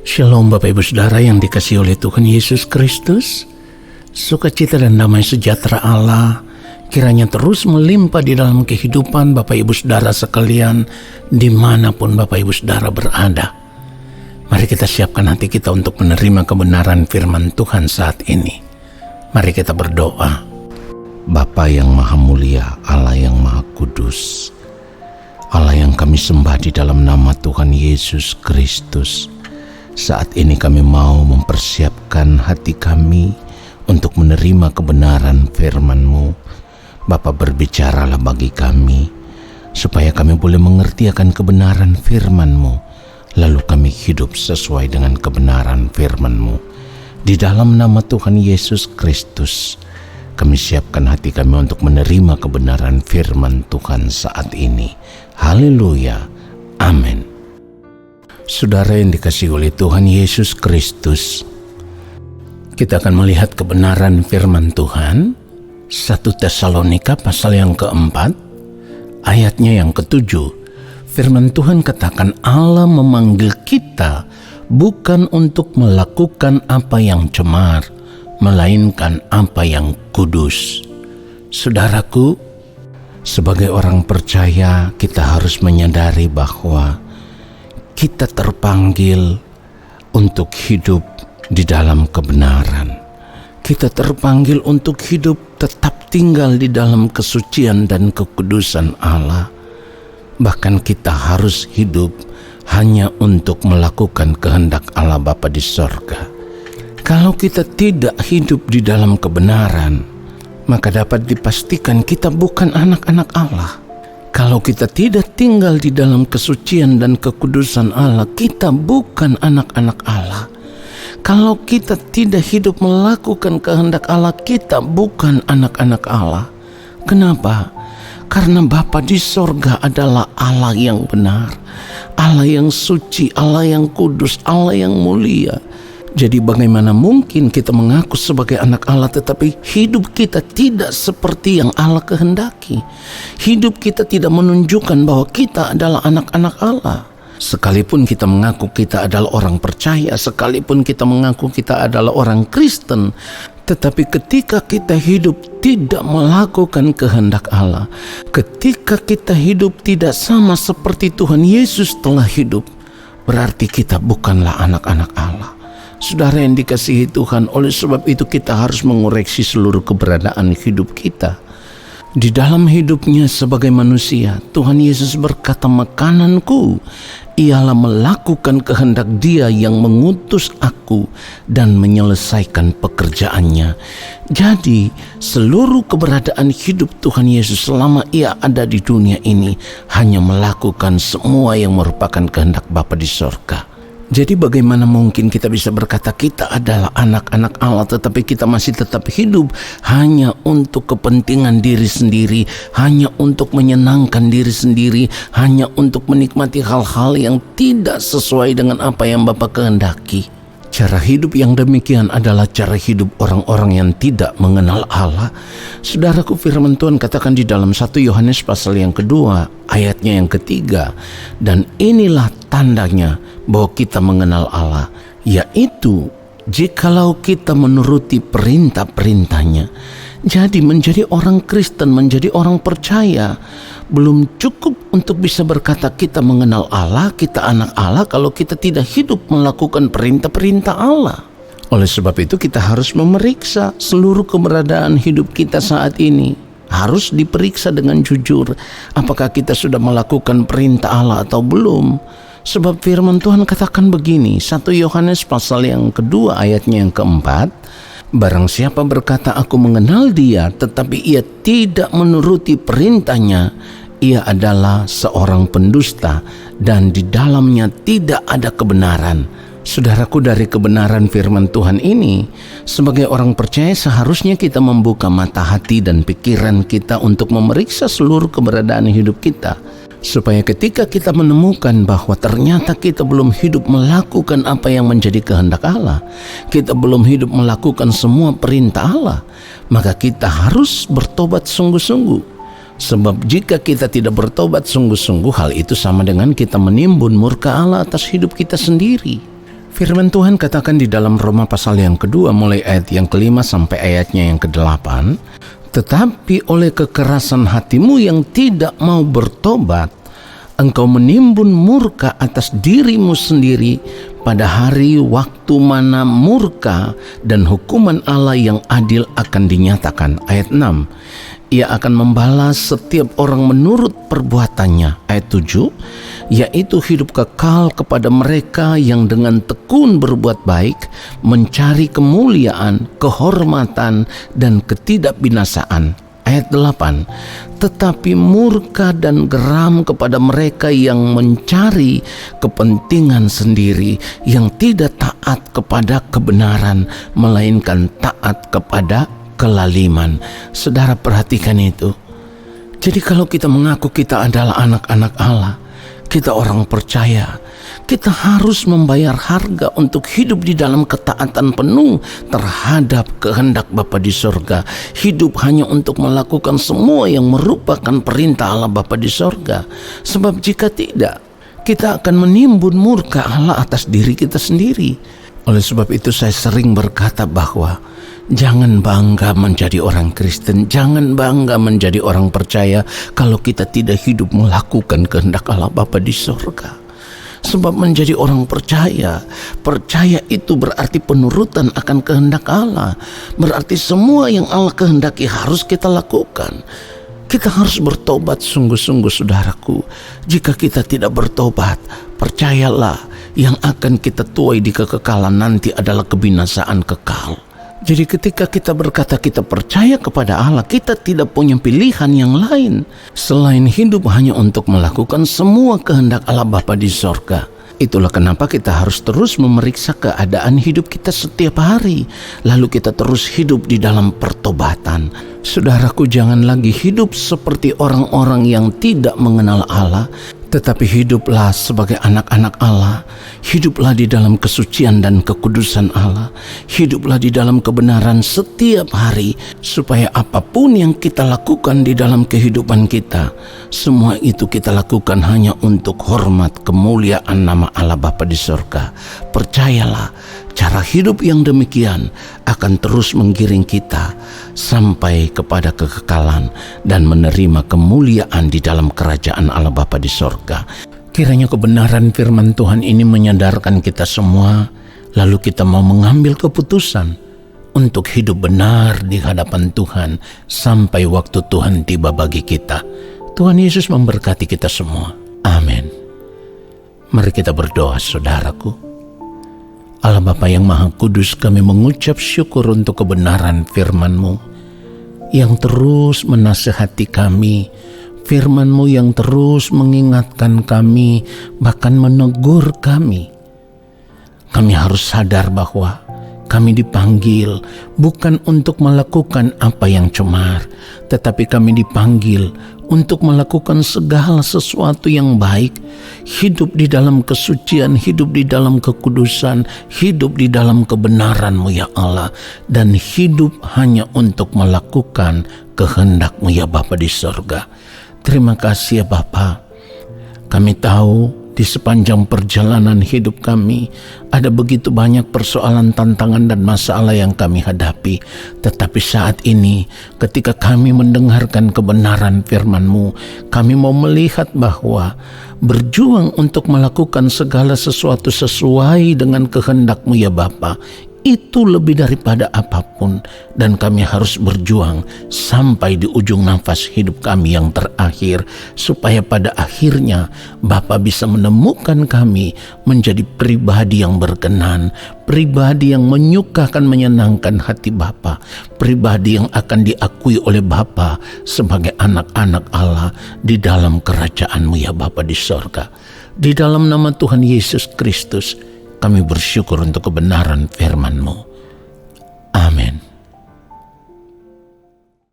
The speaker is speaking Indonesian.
Shalom Bapak Ibu Saudara yang dikasihi oleh Tuhan Yesus Kristus. Sukacita dan damai sejahtera Allah kiranya terus melimpah di dalam kehidupan Bapak Ibu Saudara sekalian dimanapun Bapak Ibu Saudara berada. Mari kita siapkan hati kita untuk menerima kebenaran firman Tuhan saat ini. Mari kita berdoa. Bapa yang maha mulia, Allah yang maha kudus, Allah yang kami sembah di dalam nama Tuhan Yesus Kristus. Saat ini kami mau mempersiapkan hati kami untuk menerima kebenaran firman-Mu. Bapa, berbicaralah bagi kami, supaya kami boleh mengerti akan kebenaran firman-Mu, lalu kami hidup sesuai dengan kebenaran firman-Mu. Di dalam nama Tuhan Yesus Kristus, kami siapkan hati kami untuk menerima kebenaran firman Tuhan saat ini. Haleluya. Amin. Saudara yang dikasihi oleh Tuhan Yesus Kristus, kita akan melihat kebenaran firman Tuhan 1 Tesalonika pasal yang keempat, ayatnya yang ketujuh. Firman Tuhan katakan, Allah memanggil kita bukan untuk melakukan apa yang cemar, melainkan apa yang kudus. Saudaraku, sebagai orang percaya kita harus menyadari bahwa kita terpanggil untuk hidup di dalam kebenaran. Kita terpanggil untuk hidup tetap tinggal di dalam kesucian dan kekudusan Allah. Bahkan kita harus hidup hanya untuk melakukan kehendak Allah Bapa di sorga. Kalau kita tidak hidup di dalam kebenaran, maka dapat dipastikan kita bukan anak-anak Allah. Kalau kita tidak tinggal di dalam kesucian dan kekudusan Allah, kita bukan anak-anak Allah. Kalau kita tidak hidup melakukan kehendak Allah, kita bukan anak-anak Allah. Kenapa? Karena Bapa di sorga adalah Allah yang benar, Allah yang suci, Allah yang kudus, Allah yang mulia. Jadi bagaimana mungkin kita mengaku sebagai anak Allah tetapi hidup kita tidak seperti yang Allah kehendaki? Hidup kita tidak menunjukkan bahwa kita adalah anak-anak Allah. Sekalipun kita mengaku kita adalah orang percaya, sekalipun kita mengaku kita adalah orang Kristen, tetapi ketika kita hidup tidak melakukan kehendak Allah, ketika kita hidup tidak sama seperti Tuhan Yesus telah hidup, berarti kita bukanlah anak-anak Allah. Saudara yang dikasihi Tuhan, oleh sebab itu kita harus mengoreksi seluruh keberadaan hidup kita. Di dalam hidupnya sebagai manusia, Tuhan Yesus berkata, makananku ialah melakukan kehendak Dia yang mengutus aku dan menyelesaikan pekerjaannya. Jadi seluruh keberadaan hidup Tuhan Yesus selama Ia ada di dunia ini hanya melakukan semua yang merupakan kehendak Bapa di sorga. Jadi bagaimana mungkin kita bisa berkata kita adalah anak-anak Allah tetapi kita masih tetap hidup hanya untuk kepentingan diri sendiri, hanya untuk menyenangkan diri sendiri, hanya untuk menikmati hal-hal yang tidak sesuai dengan apa yang Bapa kehendaki. Cara hidup yang demikian adalah cara hidup orang-orang yang tidak mengenal Allah. Saudaraku, firman Tuhan katakan di dalam 1 Yohanes pasal yang kedua, ayatnya yang ketiga, dan inilah tandanya bahwa kita mengenal Allah, yaitu jikalau kita menuruti perintah-perintahnya. Jadi menjadi orang Kristen, menjadi orang percaya belum cukup untuk bisa berkata kita mengenal Allah, kita anak Allah kalau kita tidak hidup melakukan perintah-perintah Allah. Oleh sebab itu kita harus memeriksa seluruh keberadaan hidup kita saat ini. Harus diperiksa dengan jujur, apakah kita sudah melakukan perintah Allah atau belum. Sebab firman Tuhan katakan begini, 1 Yohanes pasal yang kedua ayatnya yang keempat, barang siapa berkata aku mengenal Dia tetapi ia tidak menuruti perintahnya, ia adalah seorang pendusta dan di dalamnya tidak ada kebenaran. Saudaraku, dari kebenaran firman Tuhan ini, sebagai orang percaya seharusnya kita membuka mata hati dan pikiran kita untuk memeriksa seluruh keberadaan hidup kita. Supaya ketika kita menemukan bahwa ternyata kita belum hidup melakukan apa yang menjadi kehendak Allah, kita belum hidup melakukan semua perintah Allah, maka kita harus bertobat sungguh-sungguh. Sebab jika kita tidak bertobat sungguh-sungguh, hal itu sama dengan kita menimbun murka Allah atas hidup kita sendiri. Firman Tuhan katakan di dalam Roma pasal yang kedua mulai ayat yang ke-5 sampai ayatnya yang ke-8, tetapi oleh kekerasan hatimu yang tidak mau bertobat, engkau menimbun murka atas dirimu sendiri pada hari waktu mana murka dan hukuman Allah yang adil akan dinyatakan. Ayat 6, Ia akan membalas setiap orang menurut perbuatannya. Ayat 7, yaitu hidup kekal kepada mereka yang dengan tekun berbuat baik, mencari kemuliaan, kehormatan, dan ketidakbinasaan. Ayat 8, tetapi murka dan geram kepada mereka yang mencari kepentingan sendiri, yang tidak taat kepada kebenaran, melainkan taat kepada kelaliman. Saudara, perhatikan itu. Jadi kalau kita mengaku kita adalah anak-anak Allah, kita orang percaya, kita harus membayar harga untuk hidup di dalam ketaatan penuh terhadap kehendak Bapa di sorga. Hidup hanya untuk melakukan semua yang merupakan perintah Allah Bapa di sorga. Sebab jika tidak, kita akan menimbun murka Allah atas diri kita sendiri. Oleh sebab itu saya sering berkata bahwa jangan bangga menjadi orang Kristen, jangan bangga menjadi orang percaya kalau kita tidak hidup melakukan kehendak Allah Bapa di sorga. Sebab menjadi orang percaya itu berarti penurutan akan kehendak Allah. Berarti semua yang Allah kehendaki harus kita lakukan. Kita harus bertobat sungguh-sungguh, saudaraku. Jika kita tidak bertobat, percayalah, yang akan kita tuai di kekekalan nanti adalah kebinasaan kekal. Jadi ketika kita berkata kita percaya kepada Allah, kita tidak punya pilihan yang lain selain hidup hanya untuk melakukan semua kehendak Allah Bapa di sorga. Itulah kenapa kita harus terus memeriksa keadaan hidup kita setiap hari. Lalu kita terus hidup di dalam pertobatan. Saudaraku, jangan lagi hidup seperti orang-orang yang tidak mengenal Allah, tetapi hiduplah sebagai anak-anak Allah. Hiduplah di dalam kesucian dan kekudusan Allah. Hiduplah di dalam kebenaran setiap hari, supaya apapun yang kita lakukan di dalam kehidupan kita, semua itu kita lakukan hanya untuk hormat kemuliaan nama Allah Bapa di sorga. Percayalah, cara hidup yang demikian akan terus menggiring kita sampai kepada kekekalan dan menerima kemuliaan di dalam kerajaan Allah Bapa di sorga. Kiranya kebenaran firman Tuhan ini menyadarkan kita semua, lalu kita mau mengambil keputusan untuk hidup benar di hadapan Tuhan sampai waktu Tuhan tiba bagi kita. Tuhan Yesus memberkati kita semua. Amin. Mari kita berdoa, saudaraku. Allah Bapa yang Maha Kudus, kami mengucap syukur untuk kebenaran firman-Mu yang terus menasihati kami, firman-Mu yang terus mengingatkan kami, bahkan menegur kami. Kami harus sadar bahwa kami dipanggil bukan untuk melakukan apa yang cemar, tetapi kami dipanggil untuk melakukan segala sesuatu yang baik, hidup di dalam kesucian, hidup di dalam kekudusan, hidup di dalam kebenaran-Mu ya Allah, dan hidup hanya untuk melakukan kehendak-Mu ya Bapa di sorga. Terima kasih ya Bapa. Kami tahu di sepanjang perjalanan hidup kami ada begitu banyak persoalan, tantangan, dan masalah yang kami hadapi. Tetapi saat ini ketika kami mendengarkan kebenaran firman-Mu, kami mau melihat bahwa berjuang untuk melakukan segala sesuatu sesuai dengan kehendak-Mu ya Bapa, itu lebih daripada apapun, dan kami harus berjuang sampai di ujung nafas hidup kami yang terakhir, supaya pada akhirnya Bapa bisa menemukan kami menjadi pribadi yang berkenan, pribadi yang menyukakan, menyenangkan hati Bapa, pribadi yang akan diakui oleh Bapa sebagai anak-anak Allah di dalam kerajaan-Mu ya Bapa di sorga. Di dalam nama Tuhan Yesus Kristus kami bersyukur untuk kebenaran firman-Mu. Amin.